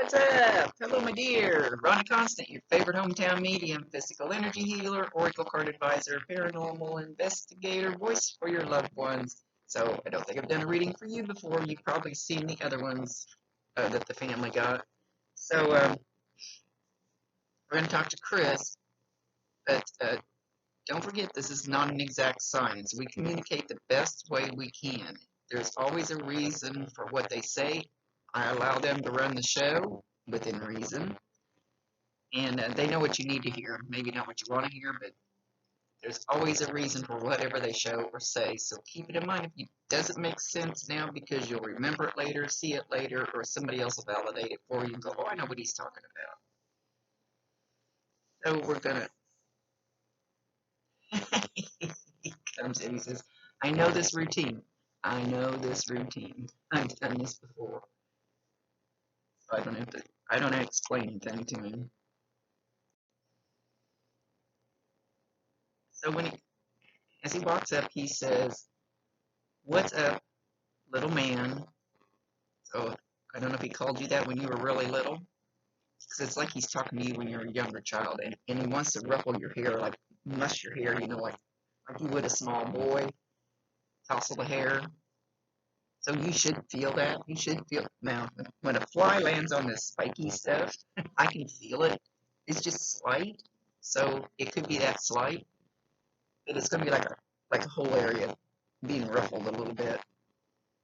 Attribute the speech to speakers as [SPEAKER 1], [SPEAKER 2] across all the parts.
[SPEAKER 1] What's up? Hello, my dear. Ronnie Constant, your favorite hometown medium, physical energy healer, oracle card advisor, paranormal investigator, voice for your loved ones. So, I don't think I've done a reading for you before. You've probably seen the other ones that the family got. So, we're going to talk to Chris, but don't forget this is not an exact science. We communicate the best way we can. There's always a reason for what they say. I allow them to run the show within reason. And they know what you need to hear. Maybe not what you want to hear, but there's always a reason for whatever they show or say. So keep it in mind. If it doesn't make sense now because you'll remember it later, see it later, or somebody else will validate it for you and go, oh, I know what he's talking about. So we're going to... He comes in, he says, I know this routine. I know this routine. I've done this before. So I don't have to explain anything to him. So as he walks up, he says, what's up, little man? So I don't know if he called you that when you were really little. Because it's like he's talking to you when you're a younger child. And he wants to ruffle your hair, like mush your hair, like you would a small boy. Tousle the hair. So you should feel that. You should feel. Now, when a fly lands on this spiky stuff, I can feel it. It's just slight. So it could be that slight. But it's going to be like a whole area being ruffled a little bit.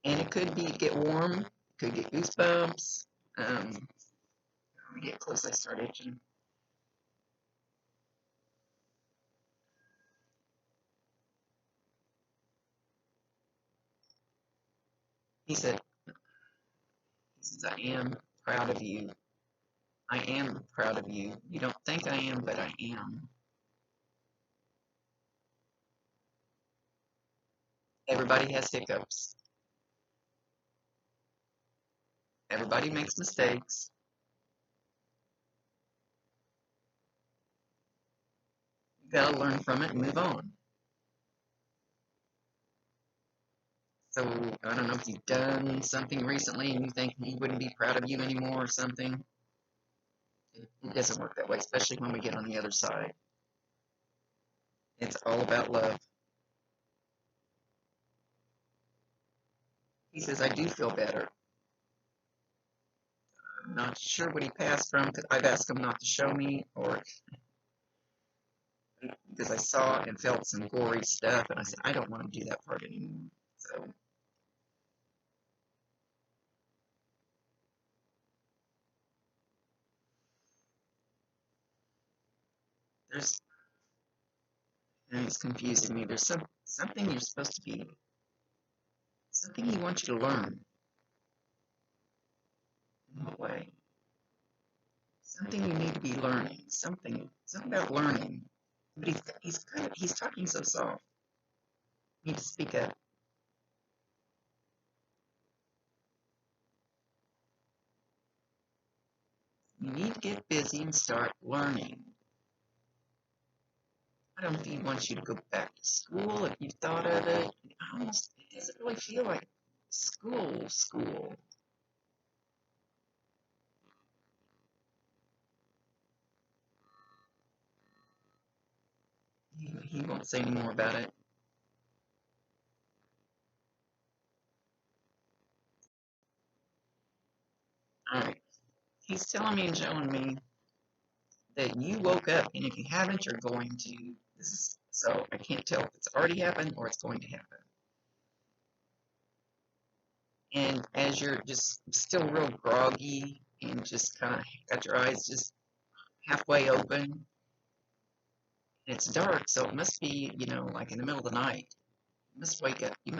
[SPEAKER 1] And it could get warm. Could get goosebumps. Let me get close. I start itching. He says, I am proud of you. I am proud of you. You don't think I am, but I am. Everybody has hiccups. Everybody makes mistakes. You gotta learn from it and move on. So, I don't know if you've done something recently and you think he wouldn't be proud of you anymore or something. It doesn't work that way, especially when we get on the other side. It's all about love. He says, I do feel better. I'm not sure what he passed from because I've asked him not to show me or because I saw and felt some gory stuff and I said, I don't want to do that part anymore. So, and it's confusing me. There's something you're supposed to be, something he wants you to learn. In what way? Something you need to be learning. Something about learning. But he's talking so soft. You need to speak up. You need to get busy and start learning. I don't know if he wants you to go back to school, if you've thought of it. It doesn't really feel like school. He won't say any more about it. Alright. He's telling me and showing me that you woke up, and if you haven't, you're going to. So I can't tell if it's already happened or it's going to happen. And as you're just still real groggy and just kind of got your eyes just halfway open, it's dark, so it must be, like in the middle of the night. You must wake up. I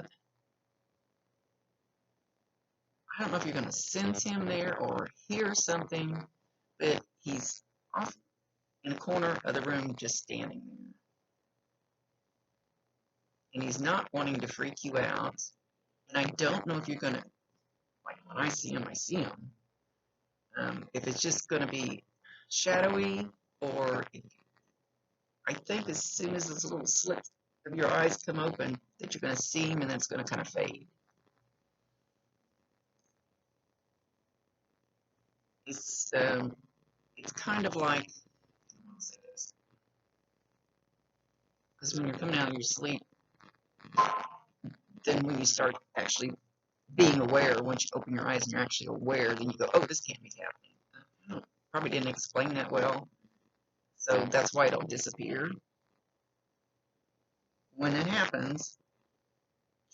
[SPEAKER 1] don't know if you're going to sense him there or hear something, but he's off in a corner of the room just standing there. And he's not wanting to freak you out. And I don't know if you're going to, like when I see him, I see him. If it's just going to be shadowy, or I think as soon as this little slit of your eyes come open, that you're going to see him and then it's going to kind of fade. It's kind of like, because when you're coming out of your sleep, then when you start actually being aware, once you open your eyes and you're actually aware, then you go, oh, this can't be happening. Probably didn't explain that well, so that's why it'll disappear. When it happens,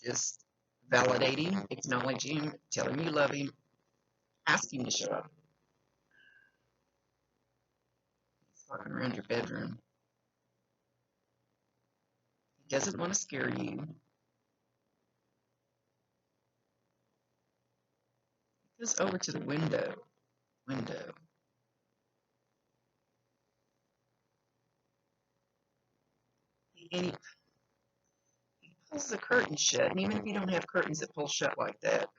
[SPEAKER 1] just validate him, acknowledge him, tell him you love him, ask him to show up. He's walking around your bedroom. He doesn't want to scare you. He goes over to the window. And he pulls the curtain shut. And even if you don't have curtains that pull shut like that,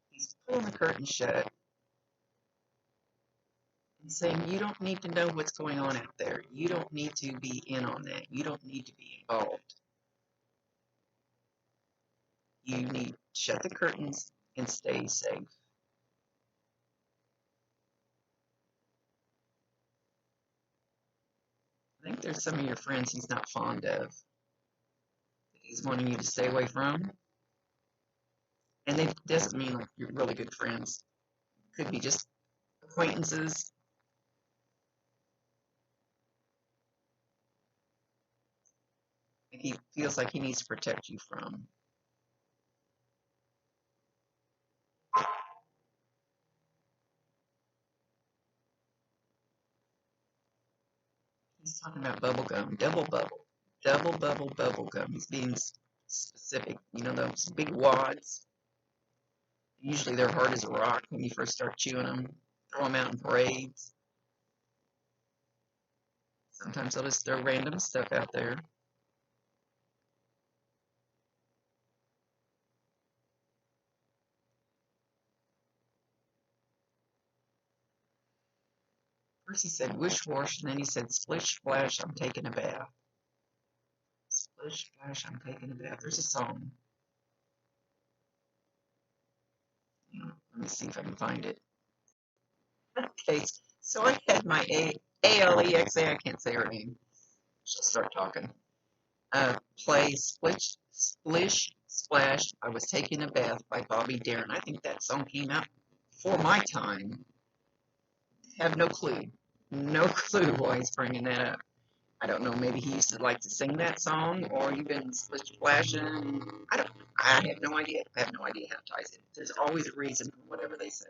[SPEAKER 1] he's pulling the curtain shut and saying, you don't need to know what's going on out there. You don't need to be in on that. You don't need to be involved. You need to shut the curtains and stay safe. I think there's some of your friends he's not fond of, that he's wanting you to stay away from. And it doesn't mean like you're really good friends. Could be just acquaintances. And he feels like he needs to protect you from. He's talking about bubble gum, double bubble gum. He's being specific. You know those big wads? Usually they're hard as a rock when you first start chewing them. Throw them out in parades. Sometimes they'll just throw random stuff out there. First he said wish wash, and then he said splish splash, I'm taking a bath. Splish splash, I'm taking a bath. There's a song. Let me see if I can find it. Okay, so I had my Alexa, I can't say her name. She'll start talking. Play Splish Splash, I Was Taking a Bath by Bobby Darin. I think that song came out before my time. Have no clue. No clue why he's bringing that up. I don't know, maybe he used to like to sing that song, or even splish splashing. I have no idea. I have no idea how it ties in. There's always a reason for whatever they say.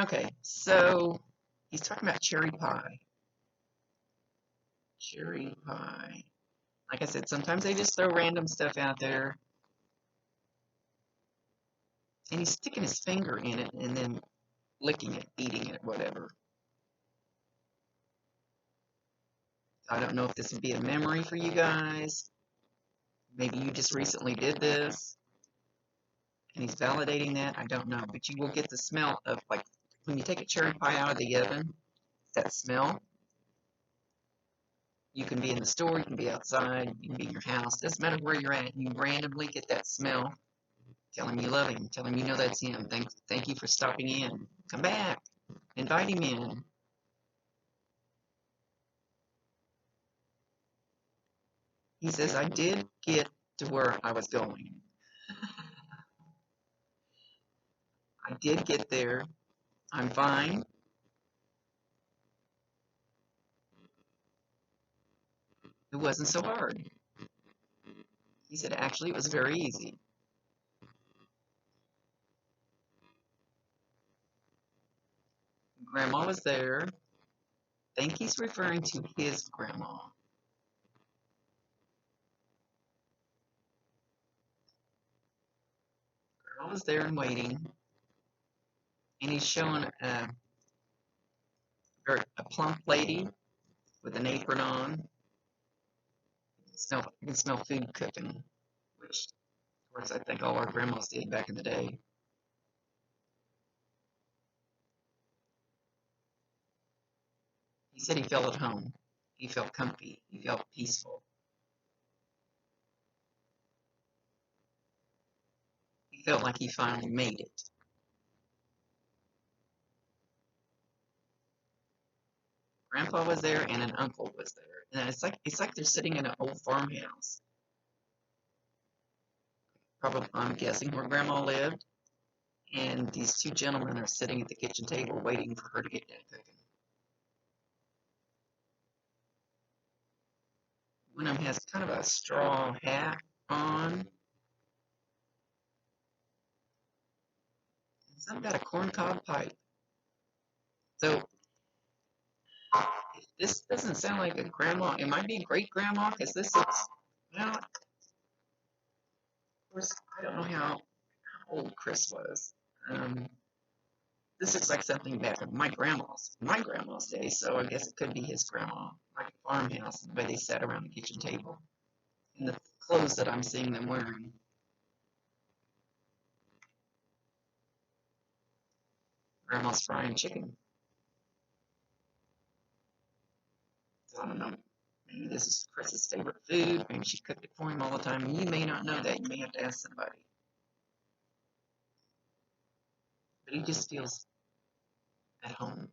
[SPEAKER 1] Okay, so he's talking about cherry pie. Cherry pie. Like I said, sometimes they just throw random stuff out there. And he's sticking his finger in it and then licking it, eating it, whatever. I don't know if this would be a memory for you guys. Maybe you just recently did this. And he's validating that. I don't know. But you will get the smell of, like, when you take a cherry pie out of the oven, that smell. You can be in the store, you can be outside, you can be in your house. Doesn't matter where you're at. You randomly get that smell. Tell him you love him. Tell him you know that's him. Thank you for stopping in. Come back. Invite him in. He says, I did get to where I was going. I did get there. I'm fine. It wasn't so hard. He said, actually, it was very easy. Grandma was there. I think he's referring to his grandma. Grandma was there and waiting. And he's showing a plump lady with an apron on. You can smell food cooking, which, of course, I think all our grandmas did back in the day. He said he felt at home. He felt comfy. He felt peaceful. He felt like he finally made it. Grandpa was there and an uncle was there. And it's like they're sitting in an old farmhouse. Probably, I'm guessing where Grandma lived. And these two gentlemen are sitting at the kitchen table waiting for her to get done cooking. One of them has kind of a straw hat on. And something about a corncob pipe. So this doesn't sound like a grandma. It might be a great grandma because this looks, well, of course, I don't know how old Chris was. This looks like something back in my grandma's day, so I guess it could be his grandma, like a farmhouse, the way they sat around the kitchen table, and the clothes that I'm seeing them wearing. Grandma's frying chicken. So I don't know. Maybe this is Chris's favorite food. Maybe she cooked it for him all the time. You may not know that. You may have to ask somebody. But he just feels at home.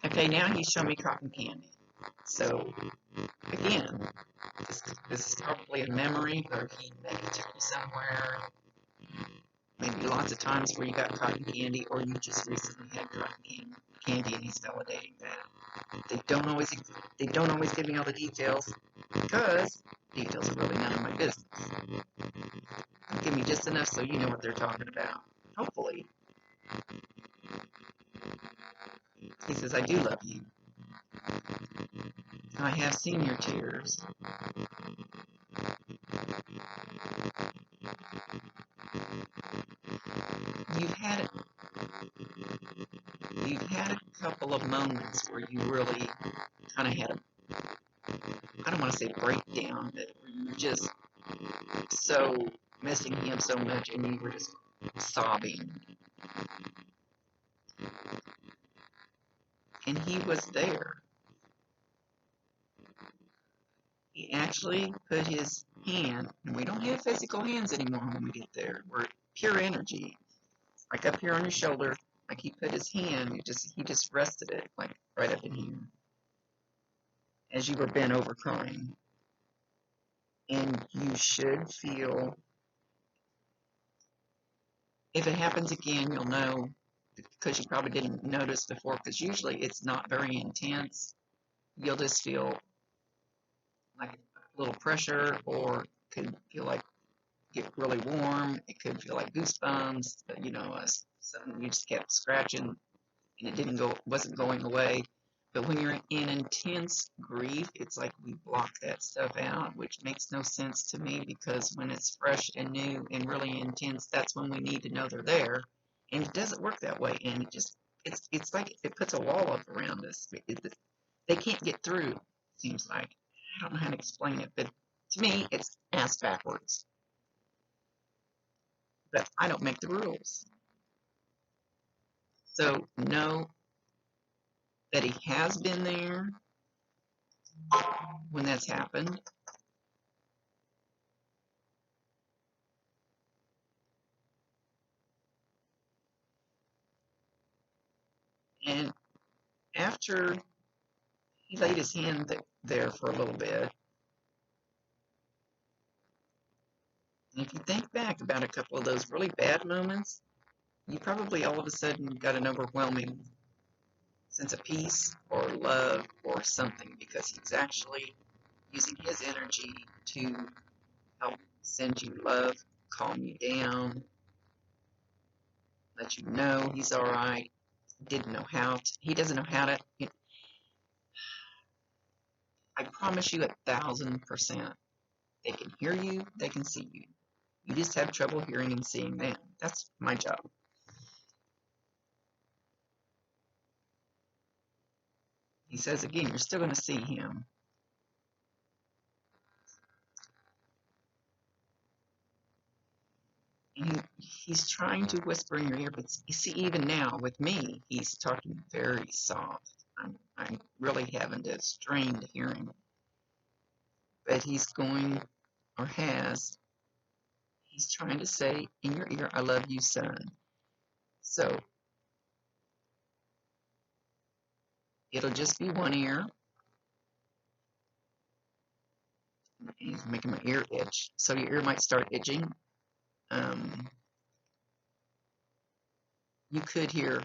[SPEAKER 1] Okay, now he's showing me cotton candy. So, again, this is probably a memory, or he maybe took you somewhere. Maybe lots of times where you got cotton candy, or you just recently had cotton candy, and he's validating that. They don't always give me all the details because details are really none of my business. Give me just enough so you know what they're talking about. Hopefully. He says, I do love you. I have seen your tears. You've had a couple of moments where you really kind of had I don't want to say breakdown, but you were just so missing him so much and you were just sobbing. And he was there. He actually put his hand, and we don't have physical hands anymore when we get there. We're pure energy. Like up here on your shoulder, like he put his hand, he just rested it, like right up in here. As you were bent over crying. And you should feel, if it happens again, you'll know, because you probably didn't notice before, because usually it's not very intense. You'll just feel like a little pressure, or could feel like get really warm. It could feel like goosebumps, something you just kept scratching and it wasn't going away. But when you're in intense grief, it's like we block that stuff out, which makes no sense to me, because when it's fresh and new and really intense, that's when we need to know they're there. And it doesn't work that way. And it's like it puts a wall up around us. They can't get through, seems like. I don't know how to explain it, but to me, it's ass backwards. But I don't make the rules. So know that he has been there when that's happened. And after he laid his hand there for a little bit, and if you think back about a couple of those really bad moments, you probably all of a sudden got an overwhelming sense of peace or love or something, because he's actually using his energy to help send you love, calm you down, let you know he's all right. He doesn't know how to. I promise you 1,000%. They can hear you, they can see you. You just have trouble hearing and seeing them. That's my job. He says again, you're still going to see him. And he's trying to whisper in your ear, but you see, even now with me, he's talking very soft. I'm really having to strain to hear him. But he's going, or has, he's trying to say in your ear, I love you, son. So it'll just be one ear. He's making my ear itch. So your ear might start itching. You could hear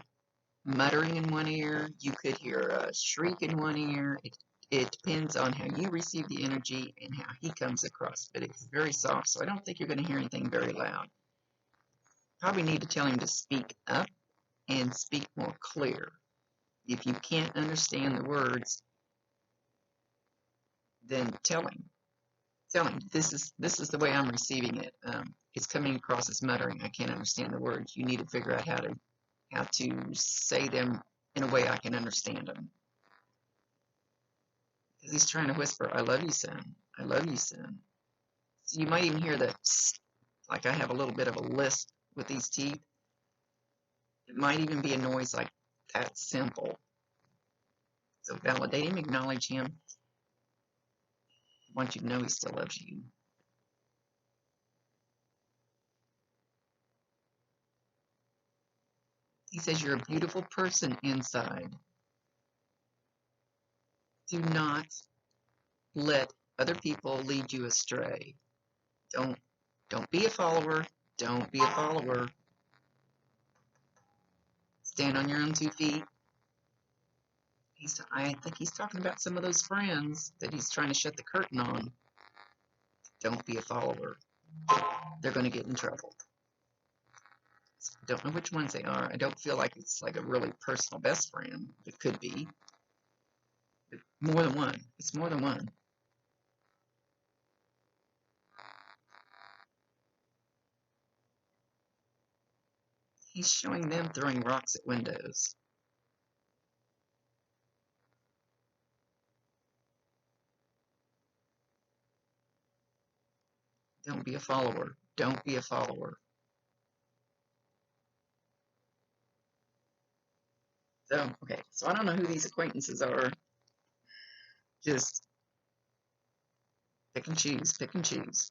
[SPEAKER 1] muttering in one ear. You could hear a shriek in one ear. It depends on how you receive the energy and how he comes across. But it's very soft, so I don't think you're going to hear anything very loud. Probably need to tell him to speak up and speak more clear. If you can't understand the words, then tell him. Tell him this is the way I'm receiving it. It's coming across as muttering. I can't understand the words. You need to figure out how to say them in a way I can understand them. Because he's trying to whisper, I love you, son. I love you, son. So you might even hear that, like I have a little bit of a lisp with these teeth. It might even be a noise like that simple. So validate him, acknowledge him. I want you to know he still loves you. He says you're a beautiful person inside. Do not let other people lead you astray. Don't be a follower. Don't be a follower. Stand on your own 2 feet. I think he's talking about some of those friends that he's trying to shut the curtain on. Don't be a follower. They're going to get in trouble. Don't know which ones they are. I don't feel like it's like a really personal best friend. It could be. But more than one. It's more than one. He's showing them throwing rocks at windows. Don't be a follower. Don't be a follower. So, okay, so I don't know who these acquaintances are. Just pick and choose, pick and choose.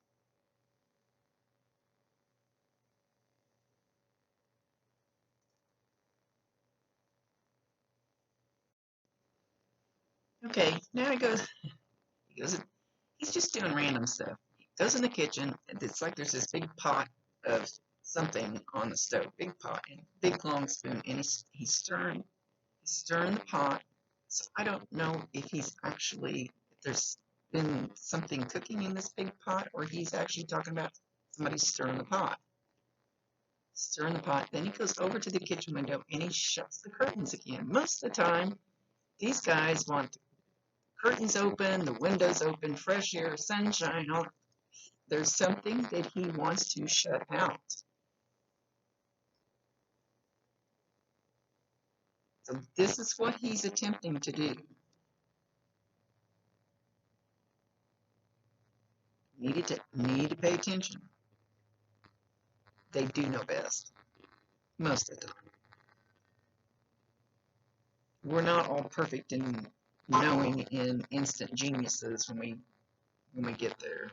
[SPEAKER 1] Okay, now he's just doing random stuff. He goes in the kitchen, and it's like there's this big pot of something on the stove, big pot, and big long spoon, and he's stirring the pot. So I don't know if there's been something cooking in this big pot, or he's actually talking about somebody stirring the pot. Stirring the pot. Then he goes over to the kitchen window and he shuts the curtains again. Most of the time, these guys want the curtains open, the windows open, fresh air, sunshine. There's something that he wants to shut out. So this is what he's attempting to do. Need to pay attention. They do know best. Most of the time. We're not all perfect in knowing and instant geniuses when we get there.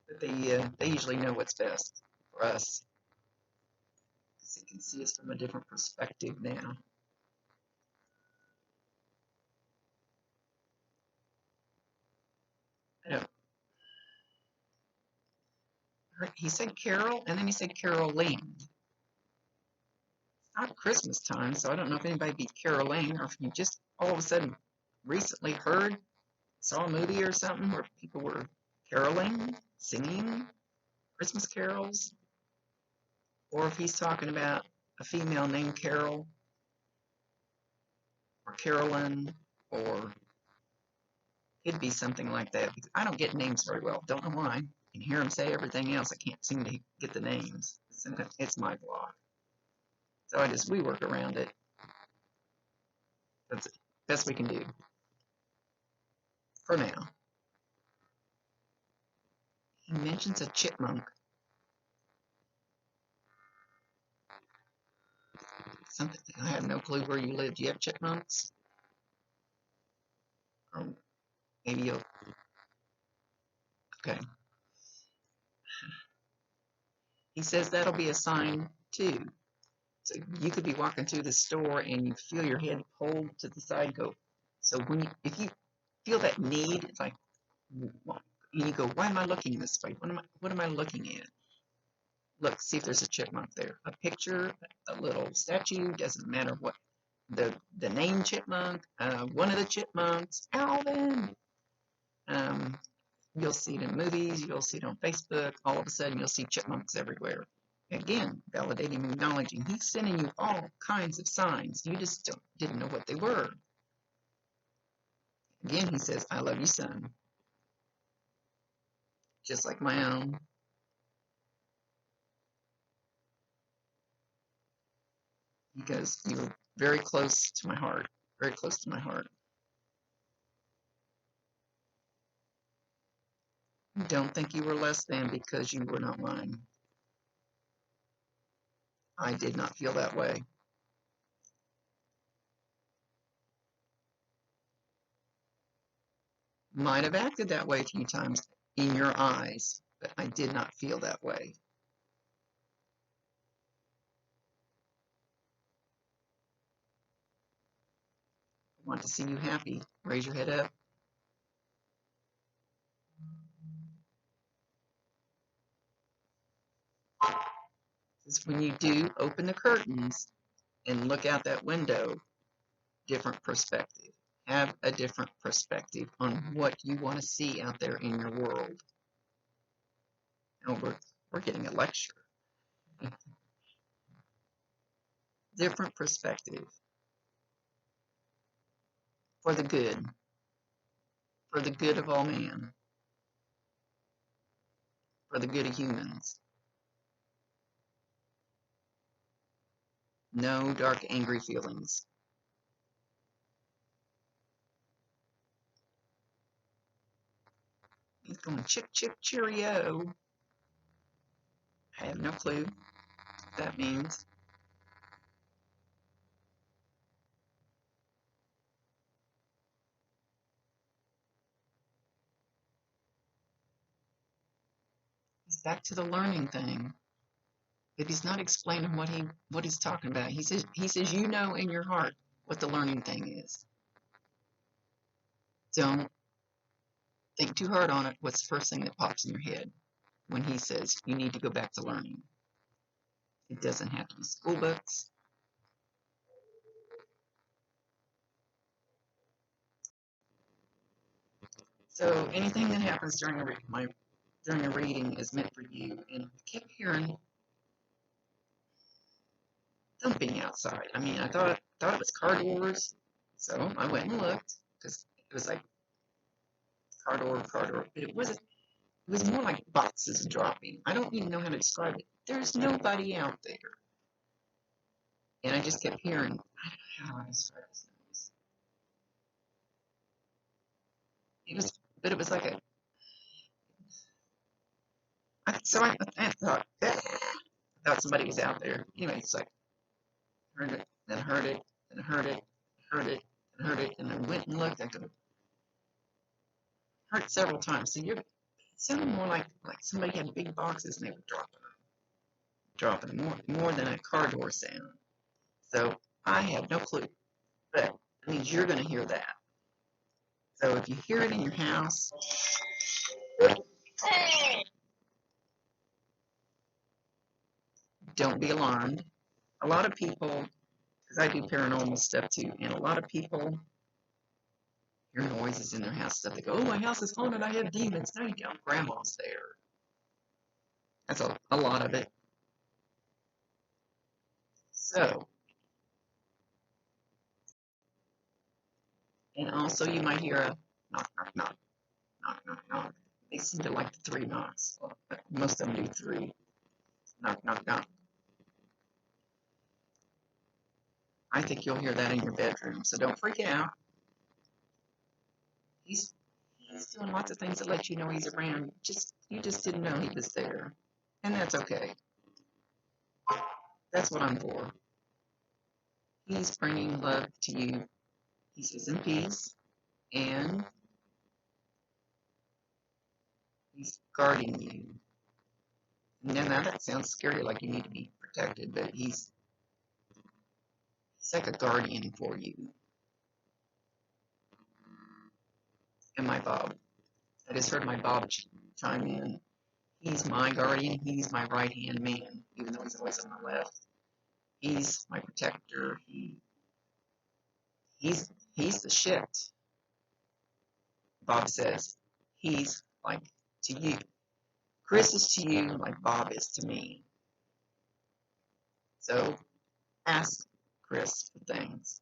[SPEAKER 1] But they usually know what's best for us. Because they can see us from a different perspective now. I know. He said Carol, and then he said Caroline. It's not Christmas time, so I don't know if anybody beat Caroline, or if you just all of a sudden recently saw a movie or something where people were caroling, singing Christmas carols, or if he's talking about a female named Carol, or Carolyn, or it'd be something like that. Because I don't get names very well. Don't know why. You can hear him say everything else. I can't seem to get the names. It's my block. So we work around it. That's the best we can do. for now. He mentions a chipmunk. Something. I have no clue where you live. Do you have chipmunks? Or maybe you'll. Okay. He says that'll be a sign too. So you could be walking through the store and you feel your head pulled to the side. Go. So if you feel that need, it's like, you go, why am I looking this way? What am I looking at? Look, see if there's a chipmunk there. A picture, a little statue, doesn't matter what. The name chipmunk, one of the chipmunks, Alvin. You'll see it in movies, you'll see it on Facebook. All of a sudden, you'll see chipmunks everywhere. Again, validating, acknowledging. He's sending you all kinds of signs. You just didn't know what they were. Again, he says, I love you, son. Just like my own. Because you're very close to my heart. Very close to my heart. Don't think you were less than because you were not mine. I did not feel that way. Might have acted that way a few times in your eyes, but I did not feel that way. I want to see you happy. Raise your head up. Because when you do open the curtains and look out that window, different perspective. Have a different perspective on what you want to see out there in your world. Now we're getting a lecture. Different perspective. For the good. For the good of all man. For the good of humans. No dark, angry feelings. He's going chip, chip, cheerio. I have no clue what that means. He's back to the learning thing. But he's not explaining what he's talking about. He says you know in your heart what the learning thing is. Don't think too hard on it. What's the first thing that pops in your head when he says you need to go back to learning? It doesn't have to be school books. So anything that happens during a reading is meant for you. And I kept hearing thumping outside. I mean, I thought it was car doors, so I went and looked because it was like car door. But it was more like boxes dropping. I don't even know how to describe it. There's nobody out there. And I just kept hearing, I don't know how to describe this. But it was like I thought somebody was out there. Anyway, it's like, heard it, then heard it, then heard it, heard it, and heard it, and I went and looked. I could heard it several times. So it sounded more like somebody had big boxes and they were dropping more than a car door sound. So I have no clue, but it means you're going to hear that. So if you hear it in your house, don't be alarmed. A lot of people, because I do paranormal stuff too, and a lot of people hear noises in their house, stuff. They go, oh, my house is haunted, I have demons. No, you don't. Grandma's there. That's a lot of it. So, and also you might hear a knock, knock, knock, knock, knock, knock. They seem to like the 3 knocks. Well, most of them do 3. Knock, knock, knock. I think you'll hear that in your bedroom, so don't freak out. He's He's doing lots of things to let you know he's around. You just didn't know he was there. And that's okay. That's what I'm for. He's bringing love to you. He says in peace. And he's guarding you. Now that sounds scary, like you need to be protected, but he's like a guardian for you. And my Bob. I just heard my Bob chime in. He's my guardian. He's my right-hand man, even though he's always on my left. He's my protector. He's the shit. Bob says he's like to you. Chris is to you like Bob is to me. So ask Chris for things.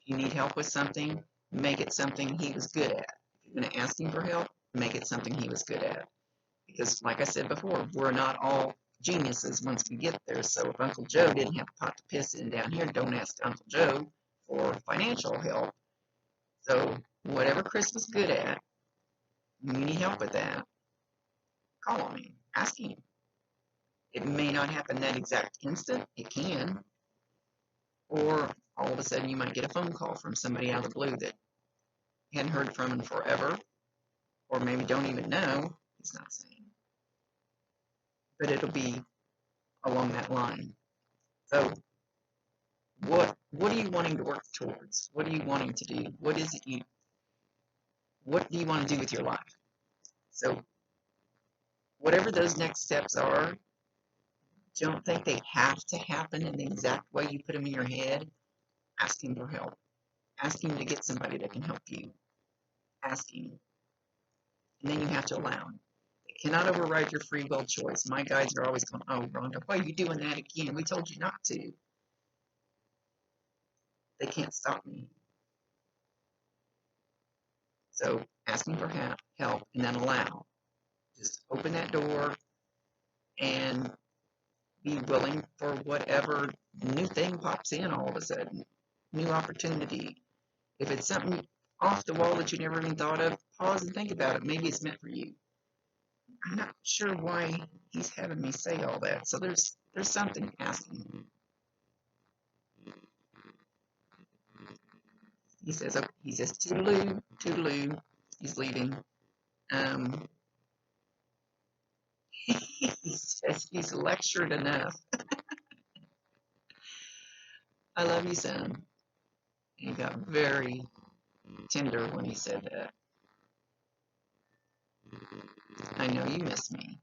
[SPEAKER 1] If you need help with something, make it something he was good at. If you're going to ask him for help, make it something he was good at. Because, like I said before, we're not all geniuses once we get there. So if Uncle Joe didn't have a pot to piss in down here, don't ask Uncle Joe for financial help. So whatever Chris was good at, you need help with that, call on him. Ask him. It may not happen that exact instant. It can. Or all of a sudden you might get a phone call from somebody out of the blue that you hadn't heard from in forever. Or maybe don't even know. He's not saying. But it'll be along that line. So, what are you wanting to work towards? What are you wanting to do? What do you want to do with your life? So, whatever those next steps are, don't think they have to happen in the exact way you put them in your head. Ask him for help. Ask him to get somebody that can help you. Ask him. And then you have to allow him. They cannot override your free will choice. My guides are always going, oh, Rhonda, why are you doing that again? We told you not to. They can't stop me. So ask him for help and then allow. Just open that door and be willing for whatever new thing pops in all of a sudden. New opportunity. If it's something off the wall that you never even thought of, pause and think about it. Maybe it's meant for you. I'm not sure why he's having me say all that. So there's something asking. He says toodaloo, toodaloo. He's leaving. He says he's lectured enough. I love you, son. He got very tender when he said that. I know you miss me,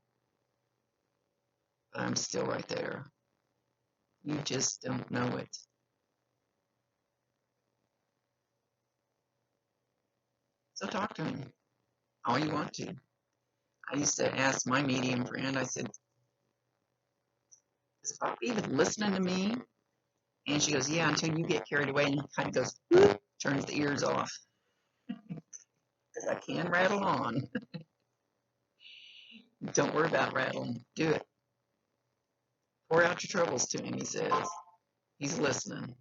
[SPEAKER 1] but I'm still right there. You just don't know it. So talk to him all you want to. I used to ask my medium friend, I said, is Bob even listening to me? And she goes, yeah, until you get carried away, and he kind of goes, whoop, turns the ears off. Because I can rattle on. Don't worry about rattling. Do it. Pour out your troubles to him, he says. He's listening.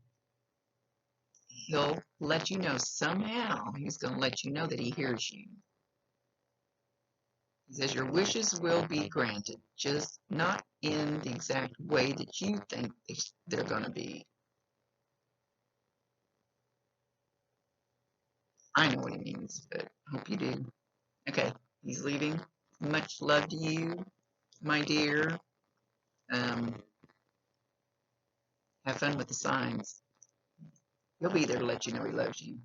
[SPEAKER 1] He'll let you know somehow. He's going to let you know that he hears you. He says your wishes will be granted, just not in the exact way that you think they're going to be. I know what he means, but I hope you do. Okay, he's leaving. Much love to you, my dear. Have fun with the signs. He'll be there to let you know he loves you.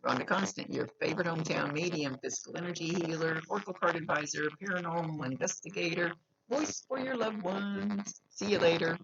[SPEAKER 1] Rhonda Constant, your favorite hometown medium, physical energy healer, oracle card advisor, paranormal investigator, voice for your loved ones. See you later.